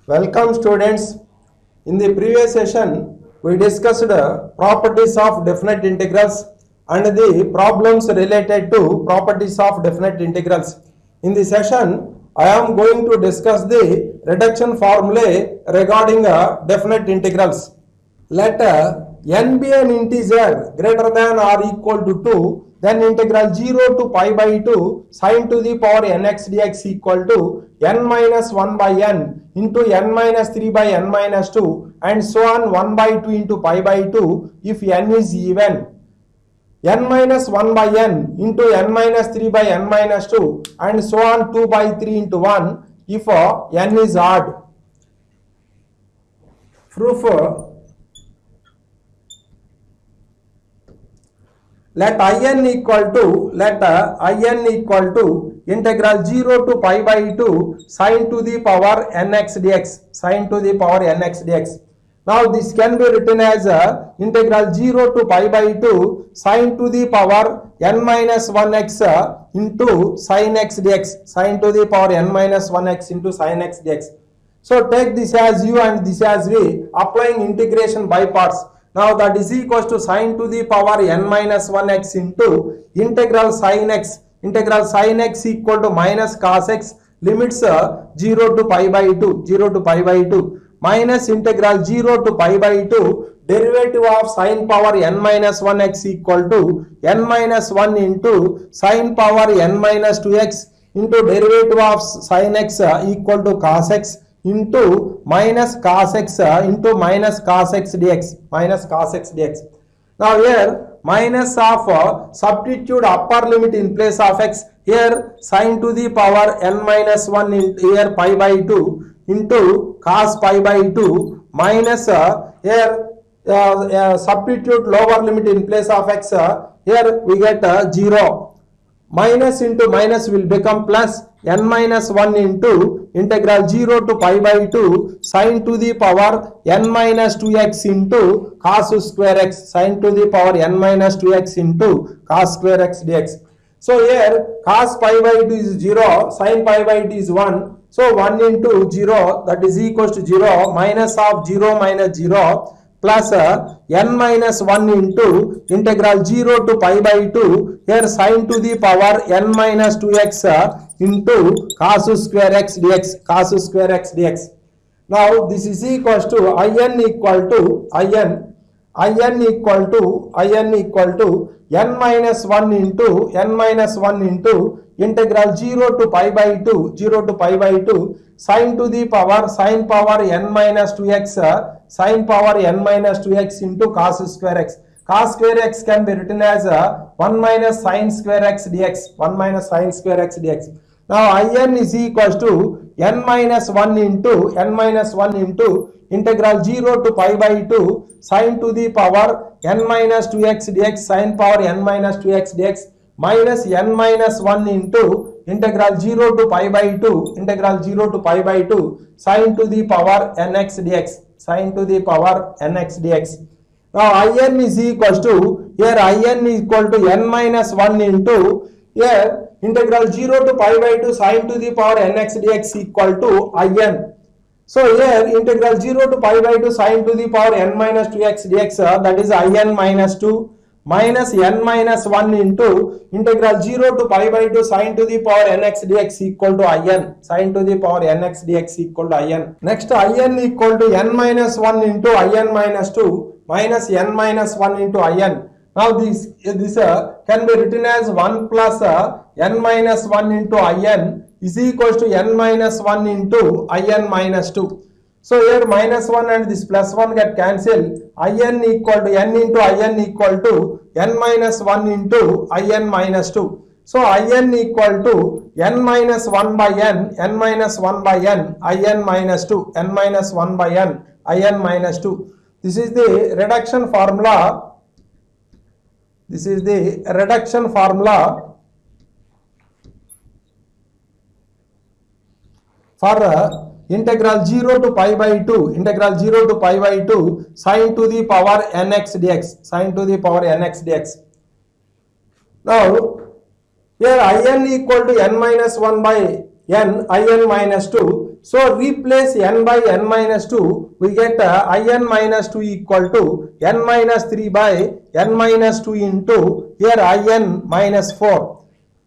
Welcome students. In the previous session, we discussed properties of definite integrals and the problems related to properties of definite integrals. In this session, I am going to discuss the reduction formulae regarding definite integrals. Let n be an integer greater than or equal to 2, then integral 0 to pi by 2 sine to the power nx dx equal to n minus 1 by n into n minus 3 by n minus 2 and so on 1 by 2 into pi by 2 if n is even. N minus 1 by n into n minus 3 by n minus 2 and so on 2 by 3 into 1 if n is odd. Proof. Let in equal to integral 0 to pi by 2 sine to the power nx dx. Now this can be written as integral 0 to pi by 2 sine to the power n minus 1x into sin x dx, sine to the power n minus 1x into sin x dx. So take this as u and this as v, applying integration by parts. Now that is equals to sine to the power n minus 1x into integral sin x equal to minus cos x, limits 0 to pi by 2, minus integral 0 to pi by 2 derivative of sin power n minus 1x equal to n minus 1 into sin power n minus 2x into derivative of sin x equal to cos x into minus cos x dx, Now here minus of substitute upper limit in place of x, here sine to the power n minus 1 here pi by 2 into cos pi by 2 minus here substitute lower limit in place of x, here we get 0. Minus into minus will become plus n minus 1 into integral 0 to pi by 2 sine to the power n minus 2x into cos square x, sine to the power n minus 2x into cos square x dx. So here cos pi by 2 is 0, sine pi by 2 is 1. So 1 into 0, that is equals to 0, minus of 0 minus 0 plus n minus 1 into integral 0 to pi by 2, here sine to the power n minus 2x into cos square x dx, Now this is equals to in equal to n minus 1 into integral 0 to pi by 2 sine to the power n minus 2x into cos square x. Cos square x can be written as 1 minus sin square x dx, Now in is equals to n minus 1 into integral 0 to pi by 2 sine to the power n minus 2x dx, sin power n minus 2x dx minus n minus 1 into integral 0 to pi by 2 sine to the power nx dx, Now in is equals to, here in is equal to n minus 1 into, here integral 0 to pi by 2 sine to the power nx dx equal to in. So here integral 0 to pi by 2 sine to the power n minus 2x dx, that is in minus 2 minus n minus 1 into integral 0 to pi by 2 sine to the power nx dx equal to in, Next in equal to n minus 1 into in minus 2 minus n minus 1 into in. Now this can be written as 1 plus n minus 1 into in is equals to n minus 1 into in minus 2. So here minus 1 and this plus 1 get cancelled. In equal to n into in equal to n minus 1 into in minus 2. So in equal to n minus 1 by n, in minus 2, n minus 1 by n, in minus 2. This is the reduction formula. For integral 0 to pi by 2 sine to the power nx dx, Now here in equal to n minus 1 by n, in minus 2, So replace n by n minus 2, we get in minus 2 equal to n minus 3 by n minus 2 into here in minus 4.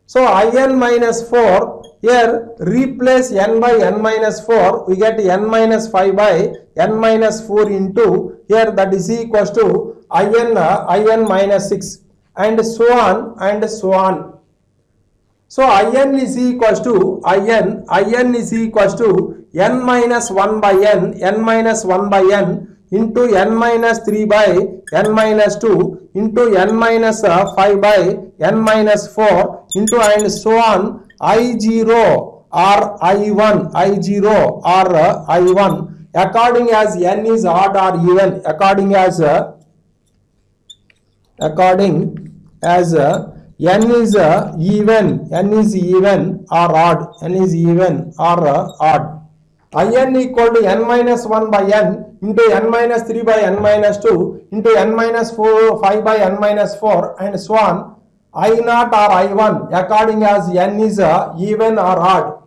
So in minus 4, here replace n by n minus 4, we get n minus 5 by n minus 4 into here, that is equals to in minus 6, and so on and so on. So in is equals to in is equals to n minus 1 by n minus 1 by n into n minus 3 by n minus 2 into n minus 5 by n minus 4 into and so on I0 or I1, I0 or I1 according as n is odd or even, according as n is even or odd, n is even or odd. In equal to n minus 1 by n into n minus 3 by n minus 2 into n minus 5 by n minus 4 and so on I0 or I1 according as n is even or odd.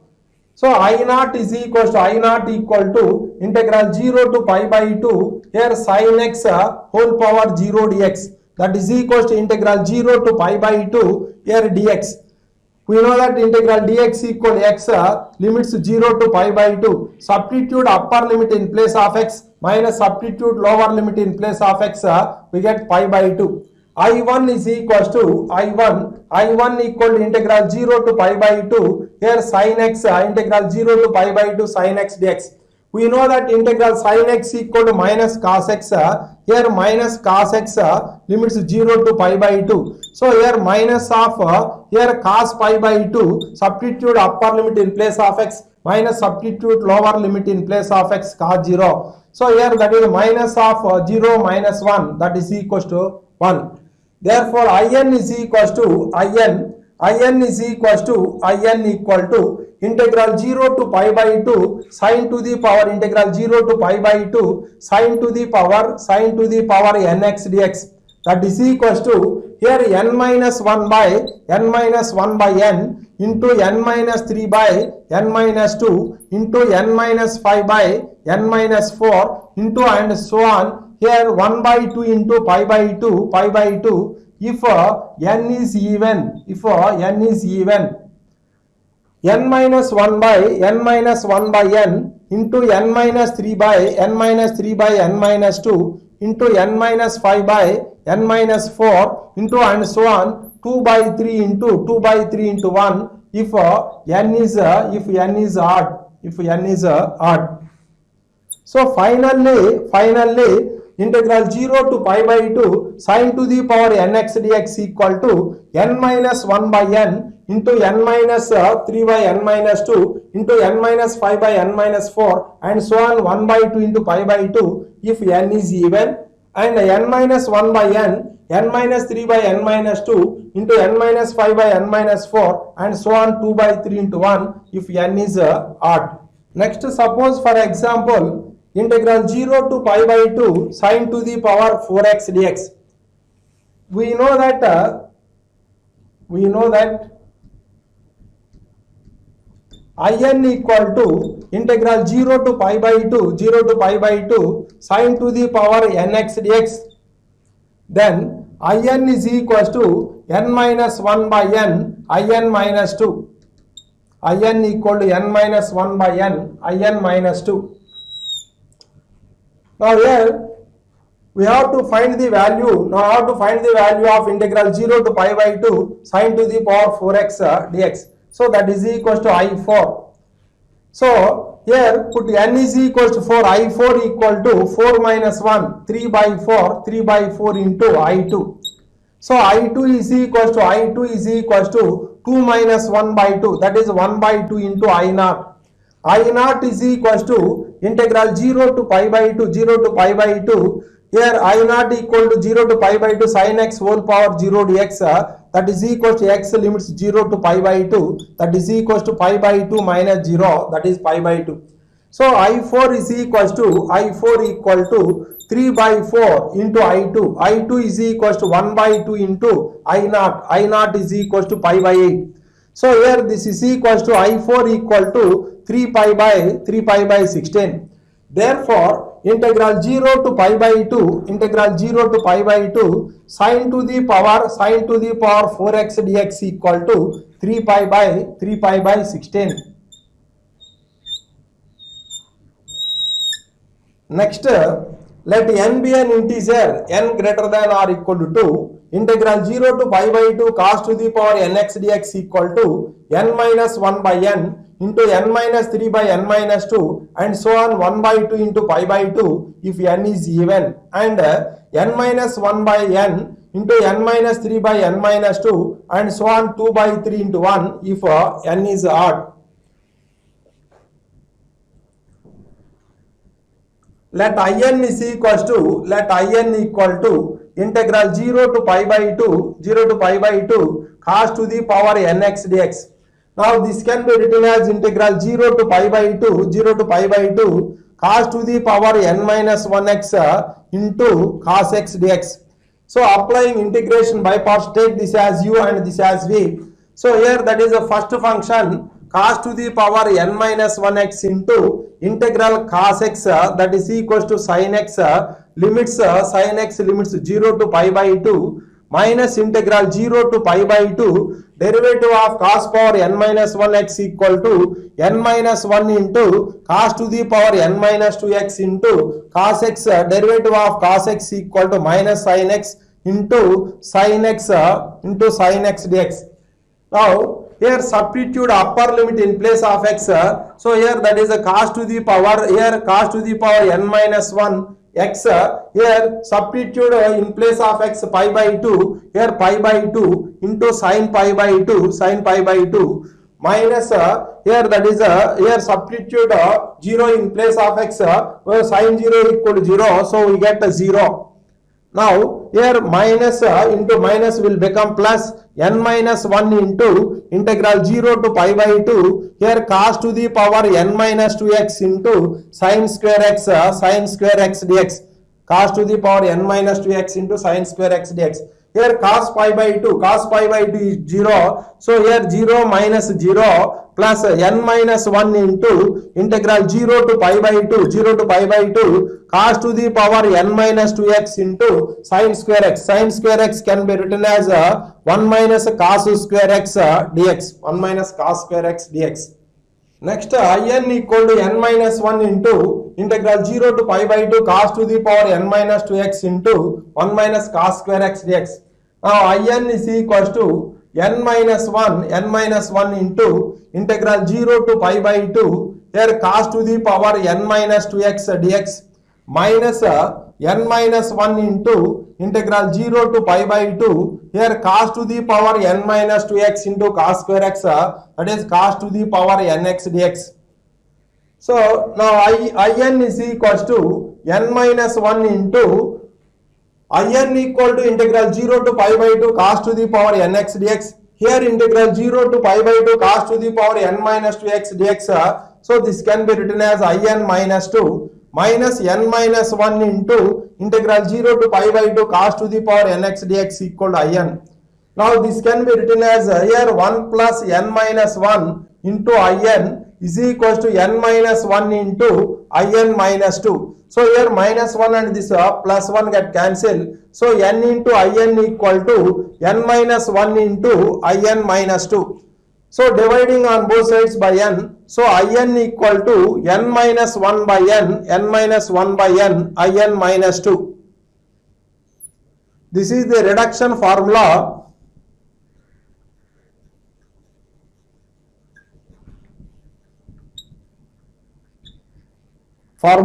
So I0 is equals to I0 equal to integral 0 to pi by 2 here sin x whole power 0 dx, that is equals to integral 0 to pi by 2 here dx. We know that integral dx equal x limits 0 to pi by 2. Substitute upper limit in place of x minus substitute lower limit in place of x, we get pi by 2. I1 is equals to I1 equal to integral 0 to pi by 2 here sin x integral 0 to pi by 2 sin x dx. We know that integral sin x equal to minus cos x, here minus cos x limits 0 to pi by 2. So here minus of here cos pi by 2, substitute upper limit in place of x minus substitute lower limit in place of x cos 0. So here that is minus of 0 minus 1, that is equals to 1. Therefore in is equals to in is equals to integral 0 to pi by 2 sin to the power integral 0 to pi by 2 sin to the power nx dx, that is equals to here n minus 1 by n into n minus 3 by n minus 2 into n minus 5 by n minus 4 into and so on here 1 by 2 into pi by 2 if n is even, n minus 1 by n into n minus 3 by n minus 2 into n minus 5 by n minus 4 into and so on 2 by 3 into 1 if n is odd. So finally integral 0 to pi by 2 sin to the power nx dx equal to n minus 1 by n into n minus 3 by n minus 2 into n minus 5 by n minus 4 and so on 1 by 2 into pi by 2 if n is even, and n minus 1 by n minus 3 by n minus 2 into n minus 5 by n minus 4 and so on 2 by 3 into 1 if n is odd. Next, suppose for example integral 0 to pi by 2 sin to the power 4x dx. We know that in equal to integral 0 to pi by 2 sin to the power nx dx. Then in is equals to n minus 1 by n minus 2. In equal to n minus 1 by n minus 2. Now here we have to find the value. Of integral 0 to pi by 2 sin to the power 4x dx. So that is equals to I4. So here put n is equals to 4. I4 equal to 4 minus 1, 3 by 4 into I2. So I2 is equals to 2 minus 1 by 2, that is 1 by 2 into I0. I0 is equals to integral 0 to pi by 2 here I0 equal to 0 to pi by 2 sin x whole power 0 dx, that is equals to x limits 0 to pi by 2, that is equals to pi by 2 minus 0, that is pi by 2. So I4 is equals to 3 by 4 into I2. I2 is equals to 1 by 2 into I0. I0 is equals to pi by 8. So here this is equals to I4 equal to 3 pi by 16. Therefore integral 0 to pi by 2 sine to the power 4x dx equal to 3 pi by 16. Next, let n be an integer n greater than or equal to 2. Integral 0 to pi by 2 cos to the power nx dx equal to n minus 1 by n into n minus 3 by n minus 2 and so on 1 by 2 into pi by 2 if n is even, and n minus 1 by n into n minus 3 by n minus 2 and so on 2 by 3 into 1 if n is odd. Let in is equals to integral 0 to pi by 2 cos to the power nx dx. Now this can be written as integral 0 to pi by 2 cos to the power n minus 1x into cos x dx. So applying integration by parts, take this as u and this as v. So here that is the first function cos to the power n minus 1x into integral cos x that is equals to sin x limits 0 to pi by 2 minus integral 0 to pi by 2 derivative of cos power n minus 1x equal to n minus 1 into cos to the power n minus 2x into cos x derivative of cos x equal to minus sin x into sin x dx. Now here substitute upper limit in place of x. So here that is a cos to the power n minus 1 x. Here substitute in place of x pi by 2, here pi by 2 into sin pi by 2 minus here that is here substitute 0 in place of x where sin 0 equal to 0, so we get a 0. Now here minus into minus will become plus n minus 1 into integral 0 to pi by 2 here cos to the power n minus 2x into sin square x dx, cos to the power n minus 2x into sin square x dx. Here cos pi by 2 is 0, so here 0 minus 0 plus n minus 1 into integral 0 to pi by 2 cos to the power n minus 2x into sin square x. Sin square x can be written as 1 minus cos square x dx, 1 minus cos square x dx. Next in equal to n minus 1 into integral 0 to pi by 2 cos to the power n minus 2x into 1 minus cos square x dx. Now in is equals to n minus 1 into integral 0 to pi by 2 here cos to the power n minus 2x dx minus n minus 1 into integral 0 to pi by 2 here cos to the power n minus 2x into cos square x that is cos to the power nx dx. So now in is equals to n minus 1 into in equal to integral 0 to pi by 2 cos to the power nx dx. Here integral 0 to pi by 2 cos to the power n minus 2x dx. So this can be written as in minus 2 minus n minus 1 into integral 0 to pi by 2 cos to the power nx dx equal to in. Now this can be written as here 1 plus n minus 1 into in is equals to n minus 1 into in minus 2. So here minus 1 and this plus 1 get cancelled. So n into in equal to n minus 1 into in minus 2. So dividing on both sides by n, so in equal to n minus 1 by n minus 1 by n, in minus 2. This is the reduction formula. For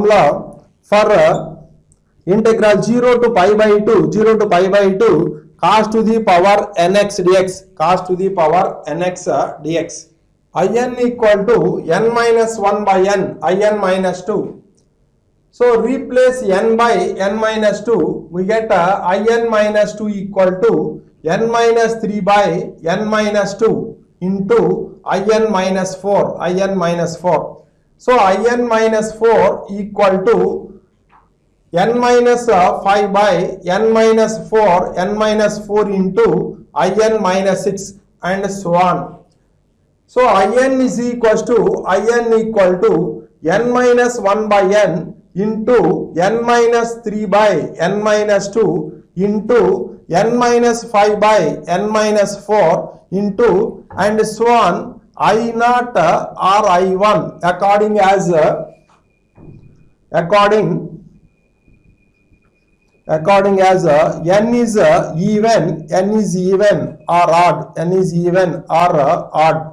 integral 0 to pi by 2 cos to the power nx dx, cos to the power nx dx. In equal to n minus 1 by n, in minus 2. So replace n by n minus 2, we get in minus 2 equal to n minus 3 by n minus 2 into in minus 4, in minus 4. So in minus 4 equal to n minus 5 by n minus 4 into in minus 6 and so on. So in is equals to n minus 1 by n into n minus 3 by n minus 2 into n minus 5 by n minus 4 into and so on I naught or I1 according as n is even or odd, n is even or odd.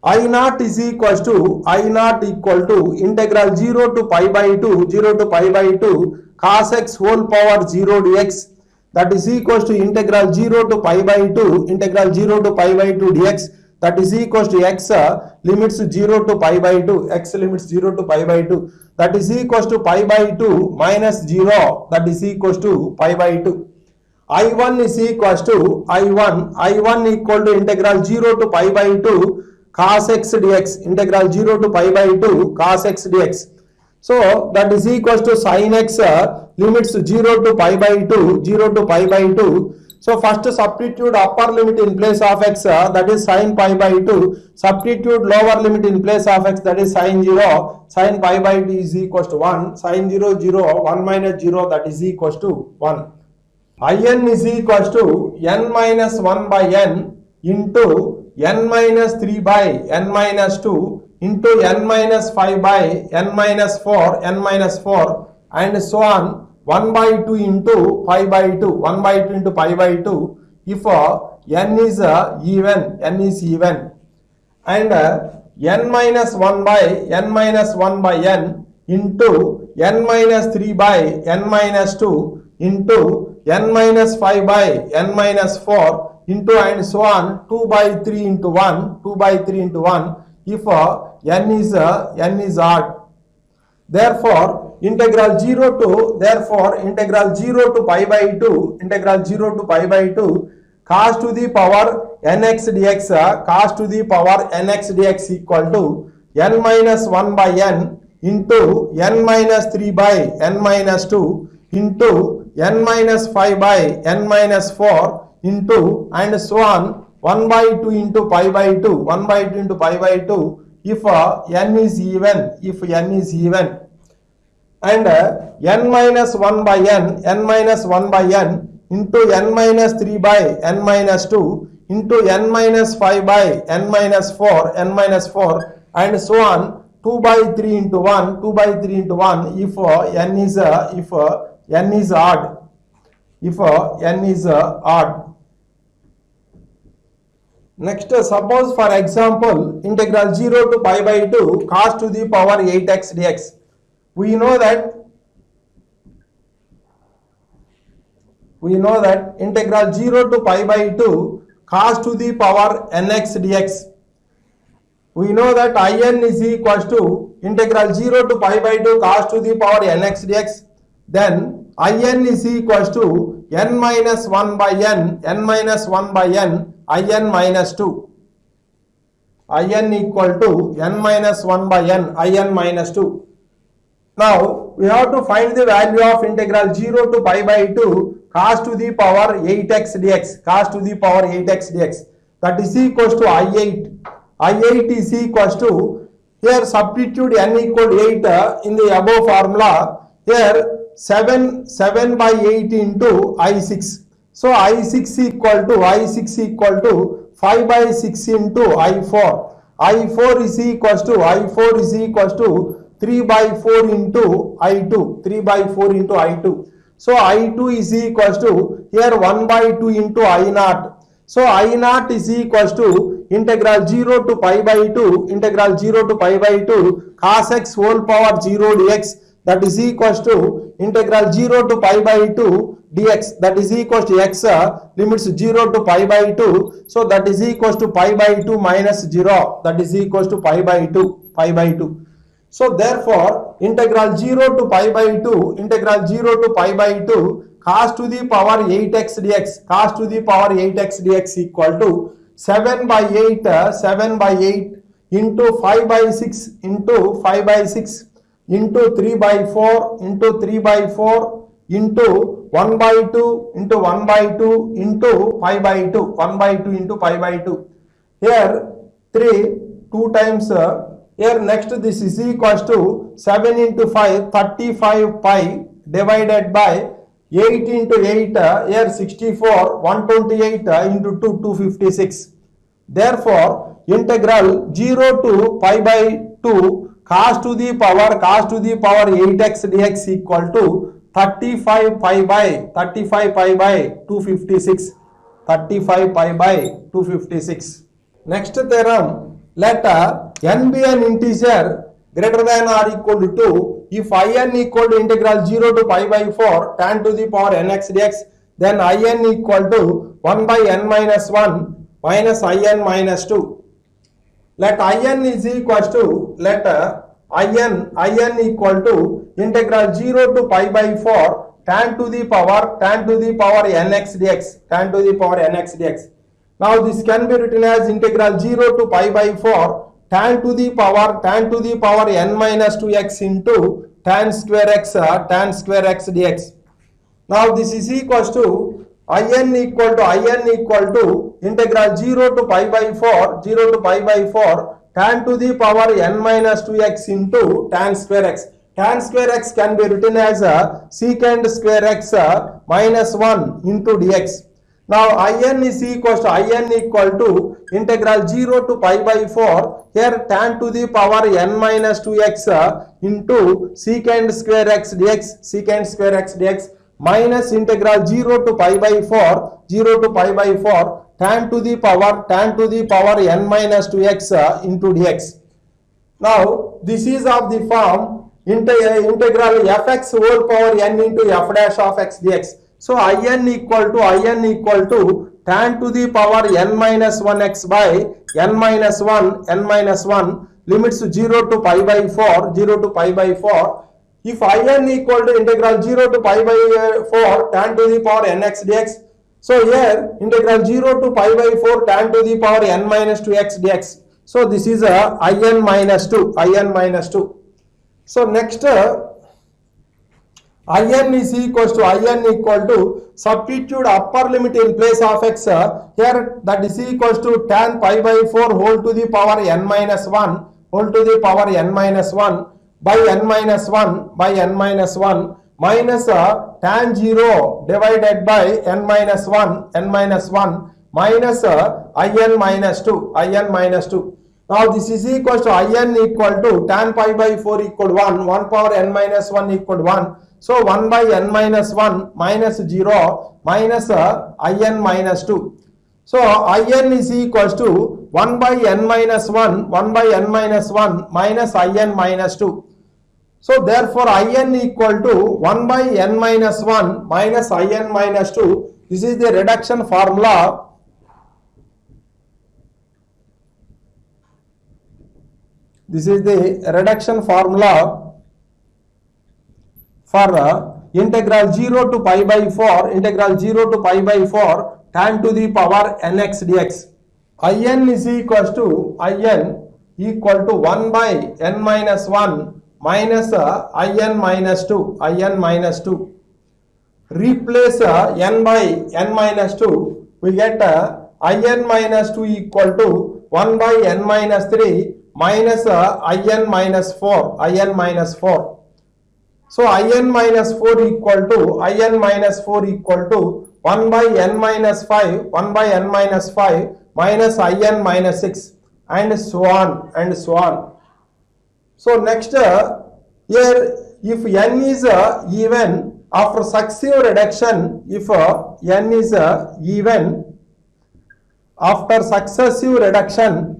I naught is equals to integral 0 to pi by 2 cos x whole power 0 dx, that is equals to integral 0 to pi by 2 dx, that is equals to x limits 0 to pi by 2, that is equals to pi by 2 minus 0, that is equals to pi by 2. I1 is equals to I1 equal to integral 0 to pi by 2 cos x dx, integral 0 to pi by 2 cos x dx. So that is equals to sin x limits 0 to pi by 2, So first substitute upper limit in place of x, that is sin pi by 2. Substitute lower limit in place of x, that is sin 0. Sin pi by 2 is equals to 1. Sin 0, 0, 1 minus 0, that is equals to 1. In is equals to n minus 1 by n into n minus 3 by n minus 2 into n minus 5 by n minus 4 and so on 1 by 2 into pi by 2, 1 by 2 into pi by 2 if n is even, and n minus 1 by n into n minus 3 by n minus 2 into n minus 5 by n minus 4 into and so on 2 by 3 into 1 if n is odd. Therefore integral 0 to pi by 2 cos to the power nx dx equal to n minus 1 by n into n minus 3 by n minus 2 into n minus 5 by n minus 4 into and so on 1 by 2 into pi by 2 if n is even, and n minus 1 by n into n minus 3 by n minus 2 into n minus 5 by n minus 4 and so on 2 by 3 into 1 if n is odd. Next, suppose for example integral 0 to pi by 2 cos to the power 8x dx. We know that integral 0 to pi by 2 cos to the power nx dx. We know that in is equals to integral 0 to pi by 2 cos to the power nx dx. Then in is equals to n minus 1 by n in minus 2. In equal to n minus 1 by n in minus 2. Now we have to find the value of integral 0 to pi by 2 cos to the power 8x dx, that is equals to I8 is equals to, here substitute n equal to 8 in the above formula. Here 7 by 8 into I6. So I6 equal to 5 by 6 into I4. I4 is equals to 3 by 4 into I2. So I2 is equals to here 1 by 2 into I0. So I0 is equals to integral 0 to pi by 2 cos x whole power 0 dx, that is equals to integral 0 to pi by 2 dx, that is equals to x limits 0 to pi by 2. So that is equals to pi by 2 minus 0, that is equals to pi by 2. So therefore integral 0 to pi by 2 cos to the power 8x dx equal to 7 by 8 into 5 by 6 into 3 by 4 into 1 by 2 into 5 by 2 1 by 2 into pi by 2. here 3 2 times here next this is equals to 7 into 5 35 pi divided by 8 into 8 here 64 128 into 2 256. Therefore integral 0 to pi by 2 cos to the power 8x dx equal to 35 pi by 256. 35 pi by 256. Next theorem, let n be an integer greater than or equal to 2 if in equal to integral 0 to pi by 4 tan to the power nx dx, then in equal to 1 by n minus 1 minus in minus 2. Let in is equals to let in equal to integral 0 to pi by 4 tan to the power nx dx, tan to the power nx dx. Now this can be written as integral 0 to pi by 4 tan to the power n minus 2x into tan square x dx. Now this is equals to in equal to integral 0 to pi by 4 tan to the power n minus 2x into tan square x. Tan square x can be written as secant square x minus 1 into dx. Now in is equal to integral 0 to pi by 4 here tan to the power n minus 2x into secant square x dx minus integral 0 to pi by 4 tan to the power n minus 2x into dx. Now this is of the form integral fx whole power n into f dash of x dx. So in equal to tan to the power n minus 1x by n minus 1 limits 0 to pi by 4 if in equal to integral 0 to pi by 4 tan to the power nx dx. So here integral 0 to pi by 4 tan to the power n minus 2x dx. So this is in minus 2. So next in is equal to substitute upper limit in place of x here, that is equals to tan pi by 4 whole to the power n minus 1 by n minus 1 minus tan 0 divided by n minus 1 minus in minus 2. Now this is equal to in equal to tan pi by 4 equal to 1 power n minus 1 equal to 1. So 1 by n minus 1 minus 0 minus in minus 2. So in is equals to 1 by n minus 1 minus in minus 2. So therefore in equal to 1 by n minus 1 minus in minus 2. This is the reduction formula. This is the reduction formula for integral 0 to pi by 4 tan to the power nx dx. In is equal to 1 by n minus 1 minus in minus 2 replace n by n minus 2, we get in minus 2 equal to 1 by n minus 3 minus in minus 4 So in minus 4 equal to 1 by n minus 5 minus in minus 6 and so on. So next here if n is even after successive reduction, if n is even after successive reduction,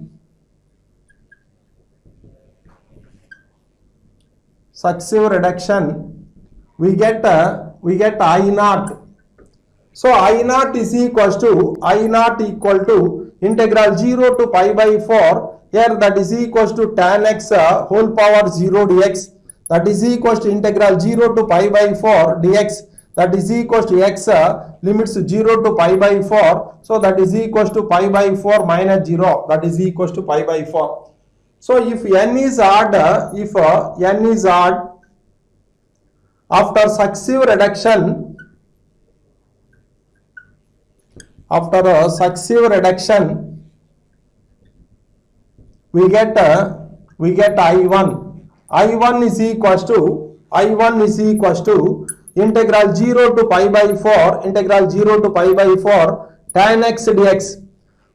we get I naught. So I naught is equal to integral 0 to pi by 4 here, that is equals to tan x whole power 0 dx, that is equals to integral 0 to pi by 4 dx, that is equals to x limits 0 to pi by 4, so that is equals to pi by 4 minus 0, that is equals to pi by 4. So if n is odd, after successive reduction, we get I1 is equals to integral 0 to pi by 4 tan x dx.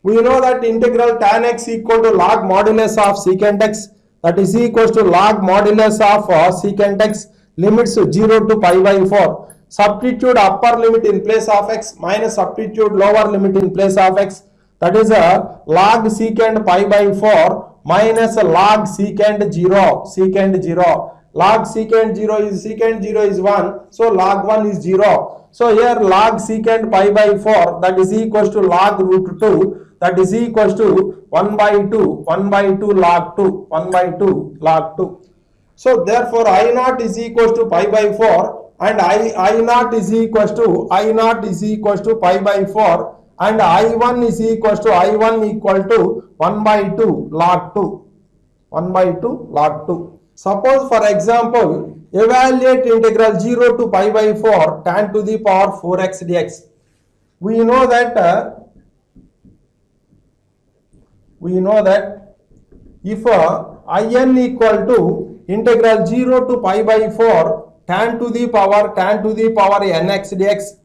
We know that integral tan x equal to log modulus of secant x, that is equals to log modulus of secant x, limits 0 to pi by 4. Substitute upper limit in place of x minus substitute lower limit in place of x, that is log secant pi by 4 minus log secant 0. Log secant 0 is 1, so log 1 is 0. So here log secant pi by 4, that is equals to log root 2, that is equals to 1 by 2 log 2, 1 by 2 log 2. So therefore I naught is equals to pi by 4 and I naught is equals to pi by 4 and I1 is equals to 1 by 2 log 2, 1 by 2 log 2. Suppose for example, evaluate integral 0 to pi by 4 tan to the power 4x dx. We know that if in equal to integral 0 to pi by 4 tan to the power nx dx,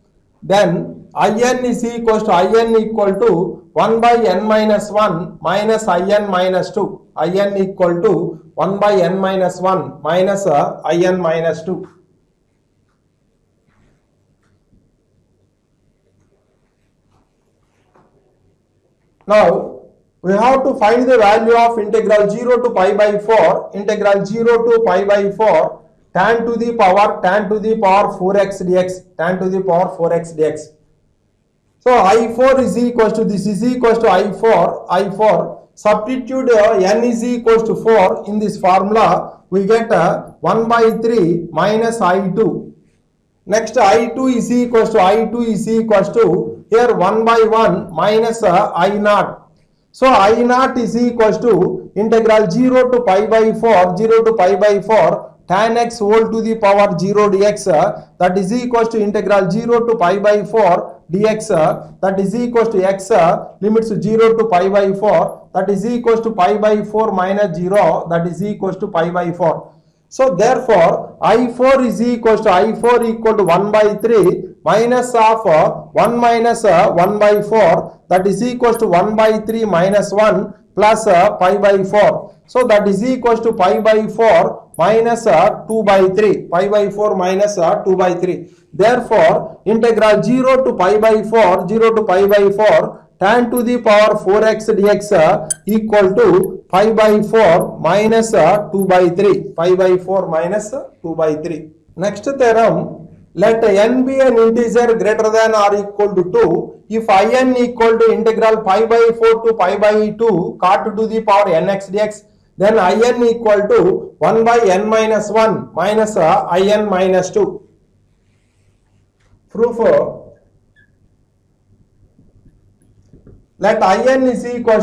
then in is equal to 1 by n minus 1 minus in minus 2. In equal to 1 by n minus 1 minus in minus 2. Now we have to find the value of integral 0 to pi by 4 tan to the power 4x dx. So I4 is equals to, this is equals to I4, substitute n is equals to 4 in this formula, we get 1 by 3 minus I2. Next I2 is equals to here 1 by 1 minus I naught. So I naught is equals to integral 0 to pi by 4 tan x whole to the power 0 dx, that is equals to integral 0 to pi by 4 dx, that is equals to x limits 0 to pi by 4, that is equals to pi by 4 minus 0, that is equals to pi by 4. So therefore I4 is equals to 1 by 3 minus of 1 minus 1 by 4, that is equals to 1 by 3 minus 1 plus pi by 4. So that is equals to pi by 4 minus 2 by 3. Pi by 4 minus 2 by 3. Therefore, integral 0 to pi by 4 tan to the power 4x dx equal to pi by 4 minus 2 by 3. Pi by 4 minus 2 by 3. Next theorem, let n be an integer greater than or equal to 2 if in equal to integral pi by 4 to pi by 2 cot to the power nx dx, then in equal to 1 by n minus 1 minus in minus 2. Proof, let in equal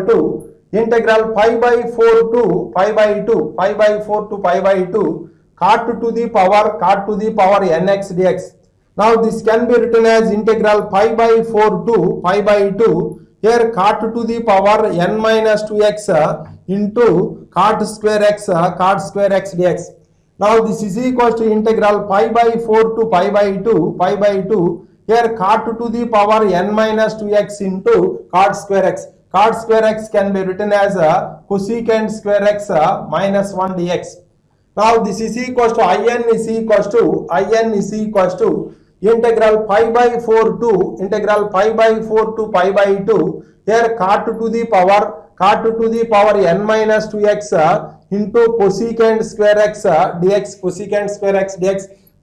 to integral pi by 4 to pi by 2 cot to the power nx dx. Now this can be written as integral pi by 4 to pi by 2, here cot to the power n minus 2x into cot square x dx. Now this is equal to integral pi by 4 to pi by 2, here cot to the power n minus 2x into cot square x. Cot square x can be written as cosecant square x minus 1 dx. Now this is equal to in is equal to integral pi by 4 to pi by 2, here cot to the power n minus 2x into cosecant square x dx,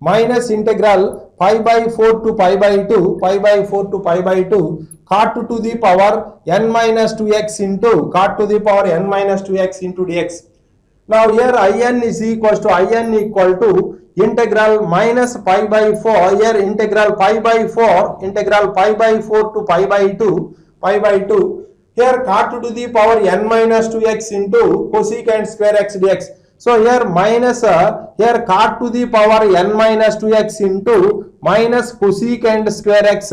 minus integral pi by 4 to pi by 2 cot to the power n minus 2x into cot to the power n minus 2x into dx. Now here in is equal to integral minus pi by 4, here integral pi by 4 to pi by 2, here cot to the power n minus 2x into cosecant square x dx. So here minus here cot to the power n minus 2x into minus cosecant square x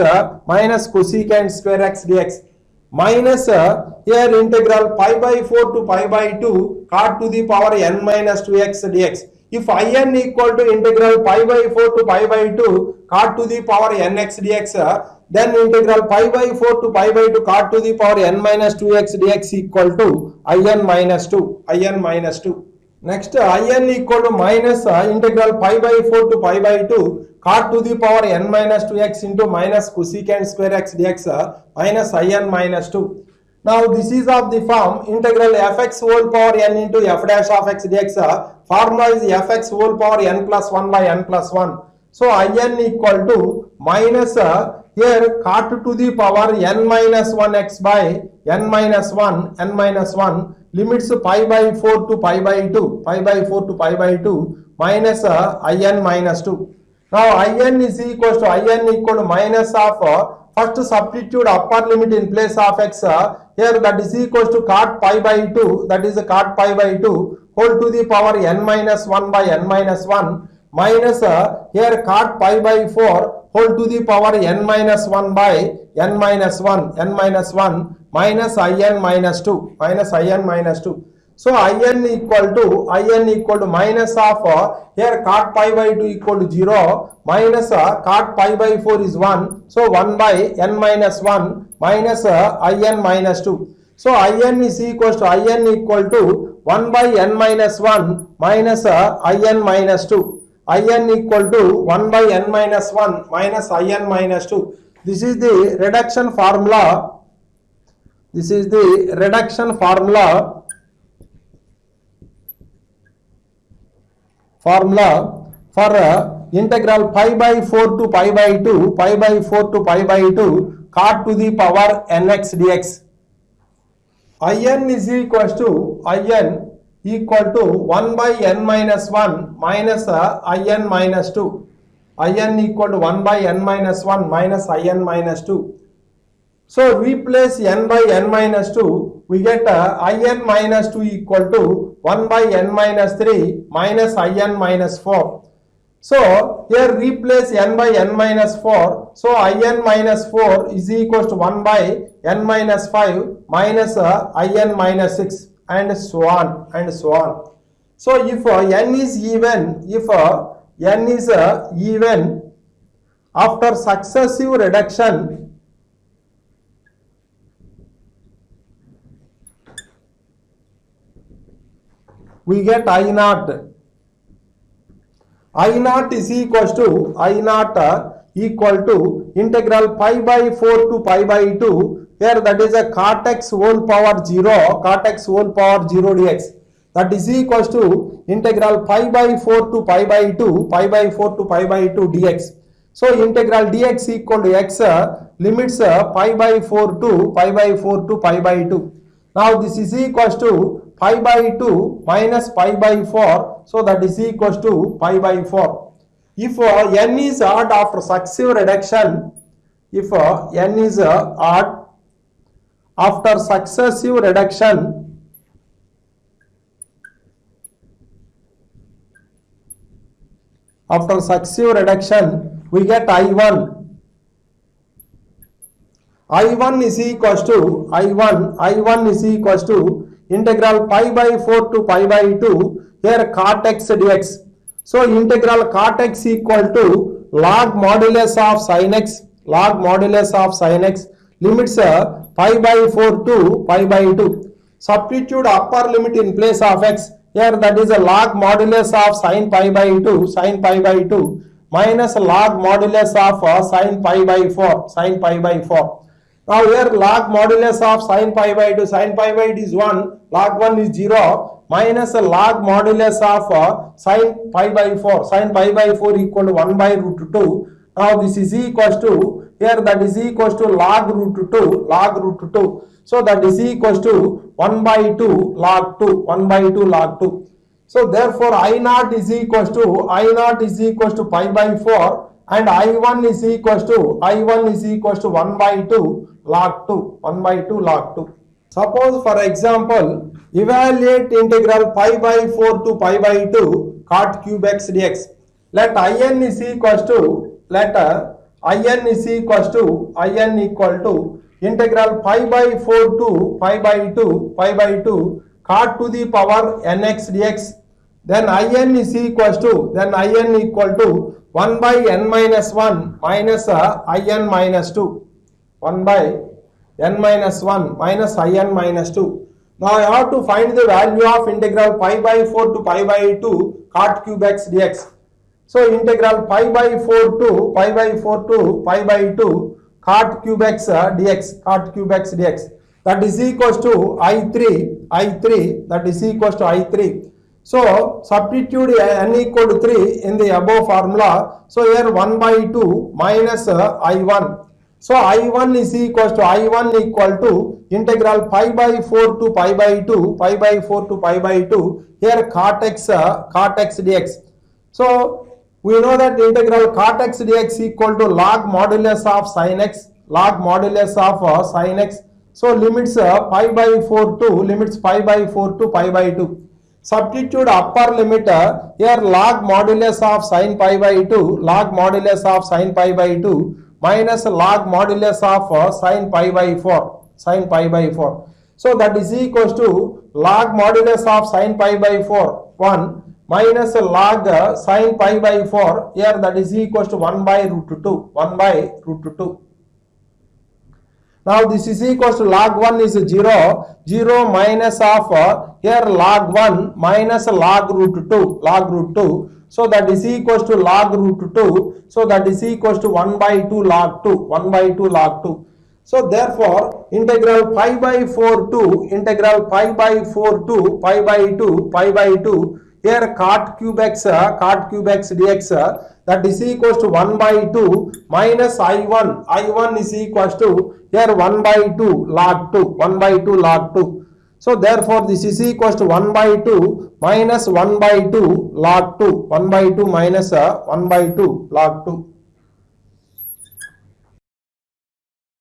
dx. minus here integral pi by 4 to pi by 2 cot to the power n minus 2x dx. If in equal to integral pi by 4 to pi by 2 cot to the power nx dx, then integral pi by 4 to pi by 2 cot to the power n minus 2x dx equal to in minus 2. Next in equal to minus integral pi by 4 to pi by 2 cot to the power n minus 2x into minus cosecant square x dx minus in minus 2. Now this is of the form integral fx whole power n into f dash of x dx. Formula is fx whole power n plus 1 by n plus 1. So in equal to minus here cot to the power n minus 1 x by n minus 1 limits pi by 4 to pi by 2 minus in minus 2. Now in is equal to minus of first substitute upper limit in place of x, here that is equal to cot pi by 2, that is cot pi by 2 whole to the power n minus 1 by n minus 1 minus here cot pi by 4 whole to the power n minus 1 by n minus 1 minus in minus 2 So in equal to minus of here cot pi by 2 equal to 0 minus cot pi by 4 is 1. So 1 by n minus 1 minus in minus 2. So in is equal to 1 by n minus 1 minus in minus 2. In equal to 1 by n minus 1 minus in minus 2. This is the reduction formula. For integral pi by 4 to pi by 2 cot to the power nx dx. In is equal to 1 by n minus 1 minus in minus 2. In equal to 1 by n minus 1 minus in minus 2. So replace n by n minus 2, we get in minus 2 equal to 1 by n minus 3 minus in minus 4. So here replace n by n minus 4. So in minus 4 is equal to 1 by n minus 5 minus in minus 6 and so on. So if n is even, after successive reduction, we get I naught. I naught is equal to integral pi by 4 to pi by 2. Here that is a cot x whole power 0 dx. That is equal to integral pi by 4 to pi by 2 dx. So integral dx equal to x limits pi by 4 to pi by 2. Now this is equal to pi by 2 minus pi by 4. So that is equal to pi by 4. If n is odd after successive reduction, after successive reduction, we get I1. I1 is equal to integral pi by 4 to pi by 2 here cot x dx. So integral cot x equal to log modulus of sin x limits pi by 4 to pi by 2. Substitute upper limit in place of x. Here that is a log modulus of sin pi by 2 minus log modulus of sin pi by 4. Now here log modulus of sin pi by 2 is 1, log 1 is 0 minus log modulus of sin pi by 4 equal to 1 by root 2. Now this is equal to, here that is equal to log root 2. So that is equal to 1 by 2 log 2. So therefore I naught is equal to pi by 4 and I1 is equal to 1 by 2 log 2. Suppose for example, evaluate integral pi by 4 to pi by 2 cot cube x dx. Let in is equal to integral pi by 4 to pi by 2 cot to the power nx dx. Then in is equals to, then in equal to 1 by n minus 1 minus in minus 2. 1 by n minus 1 minus in minus 2. Now I have to find the value of integral pi by 4 to pi by 2 cot cube x dx. So integral pi by 4 to pi by 4 to pi by 2 cot cube x dx, cot cube x dx, that is equals to I3, that is equals to I3. So substitute n equal to 3 in the above formula. So here 1 by 2 minus I1. So I1 is equals to, I1 equal to integral pi by 4 to pi by 2, pi by 4 to pi by 2, here cot x dx. So we know that integral cot x dx equal to log modulus of sin x, log modulus of sin x. So limits pi by 4 to, limits pi by 4 to pi by 2. Substitute upper limit here log modulus of sin pi by 2, log modulus of sin pi by 2 minus log modulus of sin pi by 4, sin pi by 4. So that is equals to log modulus of sin pi by 4, 1 minus log sin pi by 4, here that is equals to 1 by root 2, 1 by root 2. Now this is equals to log 1 is 0, 0 minus of here log 1 minus log root 2, log root 2. So that is equals to log root 2. So that is equals to 1 by 2 log 2, 1 by 2 log 2. So therefore integral pi by 4 to, integral pi by 4 to pi by 2, pi by 2, here cot cube x dx, that is equals to 1 by 2 minus I1, I1 is equals to here 1 by 2 log 2, 1 by 2 log 2. So therefore this is equals to 1 by 2 minus 1 by 2 log 2, 1 by 2 minus 1 by 2 log 2.